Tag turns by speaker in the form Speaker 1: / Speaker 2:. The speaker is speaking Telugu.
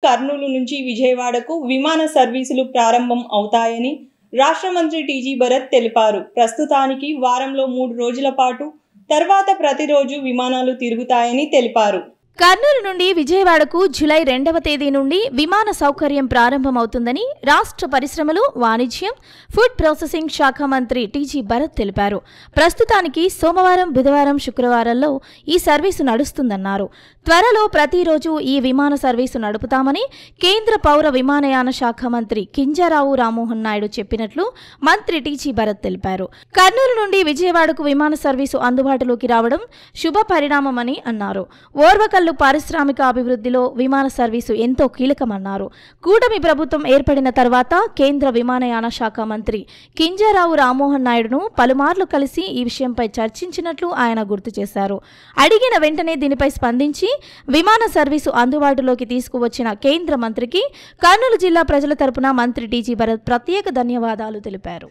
Speaker 1: కర్నూలు నుంచి విజయవాడకు విమాన సర్వీసులు ప్రారంభం అవుతాయని రాష్ట్ర మంత్రి టీజీ భరత్ తెలిపారు. ప్రస్తుతానికి వారంలో 3 రోజుల పాటు తర్వాత ప్రతిరోజు విమానాలు తిరుగుతాయని తెలిపారు.
Speaker 2: కర్నూలు నుండి విజయవాడకు జూలై 2వ తేదీ నుండి విమాన సౌకర్యం ప్రారంభమవుతుందని రాష్ట్ర పరిశ్రమలు, వాణిజ్యం, ఫుడ్ ప్రాసెసింగ్ శాఖ మంత్రి టీజీ భరత్ తెలిపారు. ప్రస్తుతానికి సోమవారం, బుధవారం, శుక్రవారాల్లో ఈ సర్వీసు నడుస్తుందన్నారు. త్వరలో ప్రతిరోజు ఈ విమాన సర్వీసు నడుపుతామని కేంద్ర పౌర విమానయాన శాఖ మంత్రి కింజరాపు రామ్మోహన్ నాయుడు చెప్పినట్లు మంత్రి టీజీ భరత్ తెలిపారు. కర్నూలు నుండి విజయవాడకు విమాన సర్వీసు అందుబాటులోకి రావడం శుభ పరిణామమని అన్నారు. ఓర్వకల్లు పారిశ్రామిక అభివృద్ధిలో విమాన సర్వీసు ఎంతో కీలకమన్నారు. కూటమి ప్రభుత్వం ఏర్పడిన తర్వాత కేంద్ర విమానయాన శాఖ మంత్రి కింజరాపు రామ్మోహన్ నాయుడును పలుమార్లు కలిసి ఈ విషయంపై చర్చించినట్లు ఆయన గుర్తు చేశారు. అడిగిన వెంటనే దీనిపై స్పందించి విమాన సర్వీసు అందుబాటులోకి తీసుకువచ్చిన కేంద్ర మంత్రికి కర్నూలు జిల్లా ప్రజల తరపున మంత్రి టీజీ భరత్ ప్రత్యేక ధన్యవాదాలు తెలిపారు.